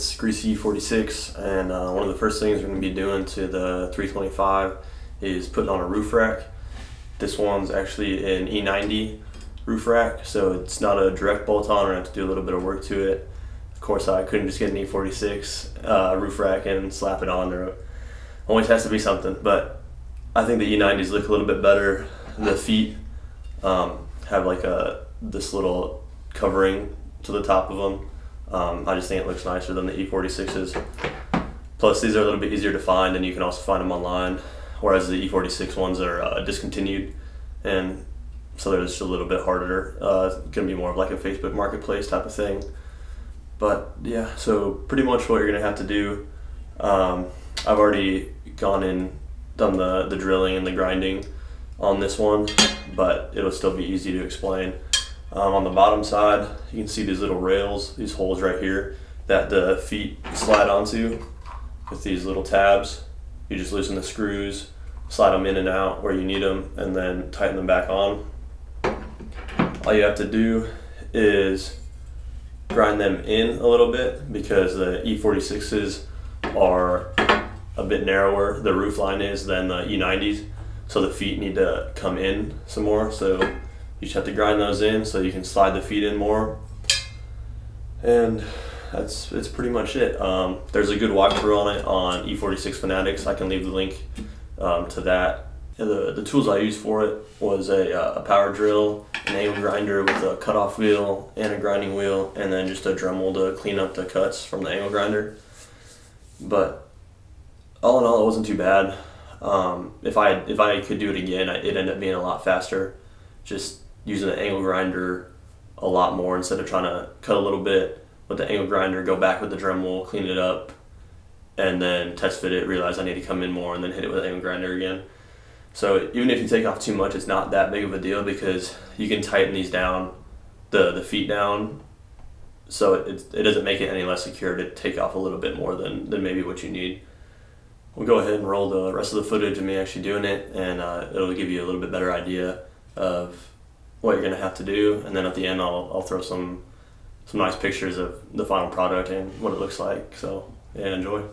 It's Greasy E46, and one of the first things we're going to be doing to the 325 is putting on a roof rack. This one's actually an E90 roof rack, so it's not a direct bolt-on, or I have to do a little bit of work to it. Of course, I couldn't just get an E46 roof rack and slap it on. There always has to be something, but I think the E90s look a little bit better. The feet have like this little covering to the top of them. I just think it looks nicer than the E46s. Plus, these are a little bit easier to find, and you can also find them online, whereas the E46 ones are discontinued, and so they're just a little bit harder. It's going to be more of like a Facebook Marketplace type of thing. But yeah, so pretty much what you're going to have to do, I've already gone and done the drilling and the grinding on this one, but it'll still be easy to explain. On the bottom side, you can see these little rails, these holes right here that the feet slide onto with these little tabs. You just loosen the screws, slide them in and out where you need them, and then tighten them back on. All you have to do is grind them in a little bit, because the E46s are a bit narrower, the roof line is, than the E90s, so the feet need to come in some more. So you just have to grind those in so you can slide the feet in more, and that's pretty much it. There's a good walkthrough on it on E46 Fanatics. I can leave the link to that. And the tools I used for it was a power drill, an angle grinder with a cutoff wheel and a grinding wheel, and then just a Dremel to clean up the cuts from the angle grinder. But all in all, it wasn't too bad. If I could do it again, it'd end up being a lot faster, just using the angle grinder a lot more instead of trying to cut a little bit with the angle grinder, go back with the Dremel, clean it up, and then test fit it, realize I need to come in more, and then hit it with the angle grinder again. So even if you take off too much, it's not that big of a deal, because you can tighten these down, the feet down, so it doesn't make it any less secure to take off a little bit more than maybe what you need. We'll go ahead and roll the rest of the footage of me actually doing it, and it'll give you a little bit better idea of what you're going to have to do. And then at the end, I'll throw some nice pictures of the final product and what it looks like. So yeah, enjoy.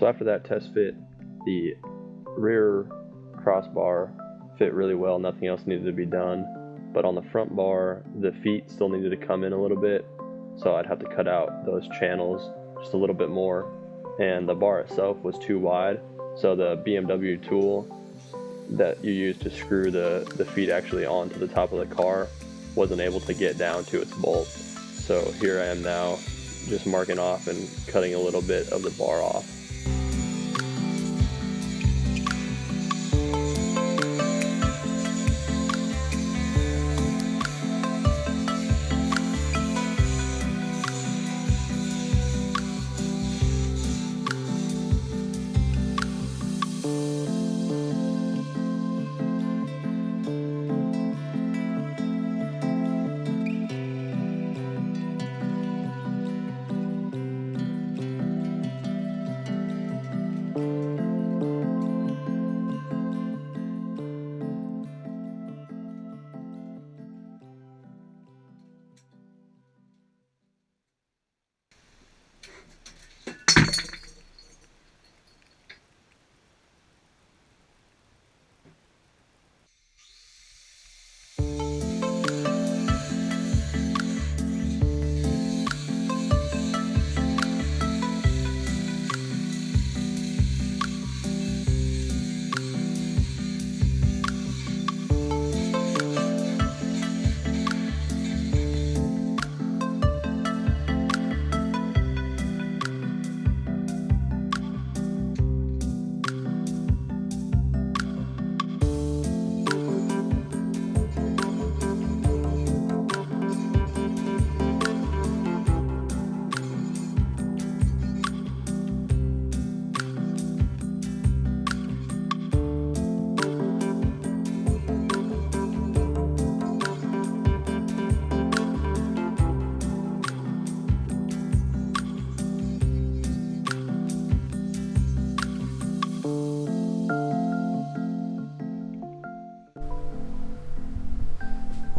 So after that test fit, the rear crossbar fit really well, nothing else needed to be done. But on the front bar, the feet still needed to come in a little bit, so I'd have to cut out those channels just a little bit more. And the bar itself was too wide, so the BMW tool that you use to screw the feet actually onto the top of the car wasn't able to get down to its bolt. So here I am now, just marking off and cutting a little bit of the bar off.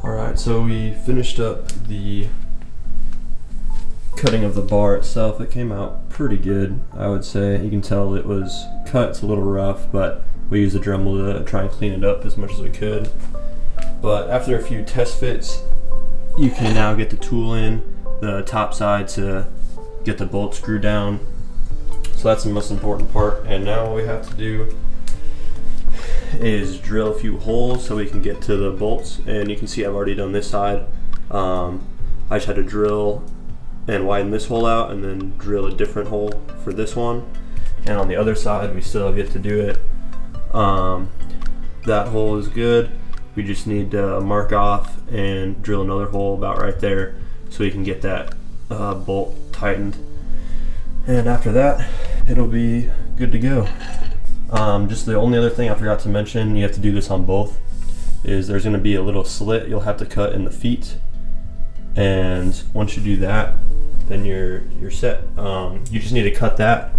Alright, so we finished up the cutting of the bar itself. It came out pretty good, I would say. You can tell it was cut, it's a little rough, but we used the Dremel to try and clean it up as much as we could. But after a few test fits, you can now get the tool in the top side to get the bolt screwed down. So that's the most important part, and now all we have to do is drill a few holes so we can get to the bolts. And you can see I've already done this side. I just had to drill and widen this hole out and then drill a different hole for this one. And on the other side we still have yet to do it. That hole is good. We just need to mark off and drill another hole about right there so we can get that bolt tightened. And after that it'll be good to go. Just the only other thing I forgot to mention, you have to do this on both, is there's going to be a little slit you'll have to cut in the feet, and once you do that, then you're set. You just need to cut that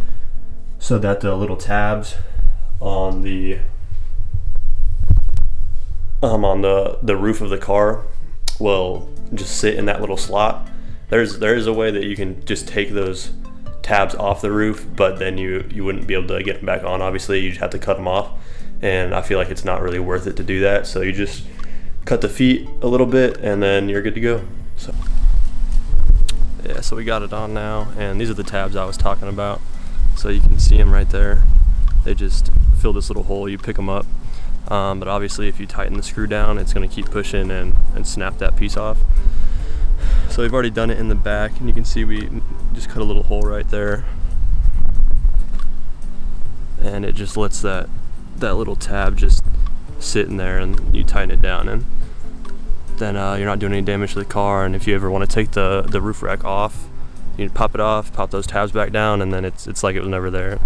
so that the little tabs on the roof of the car will just sit in that little slot. There is a way that you can just take those tabs off the roof, but then you wouldn't be able to get them back on. Obviously you just have to cut them off, and I feel like it's not really worth it to do that. So you just cut the feet a little bit and then you're good to go. So yeah, so we got it on now, and these are the tabs I was talking about. So you can see them right there. They just fill this little hole, you pick them up. But obviously if you tighten the screw down, it's going to keep pushing and snap that piece off. So we've already done it in the back, and you can see we just cut a little hole right there, and it just lets that little tab just sit in there, and you tighten it down, and then you're not doing any damage to the car. And if you ever want to take the roof rack off, you pop it off, pop those tabs back down, and then it's like it was never there.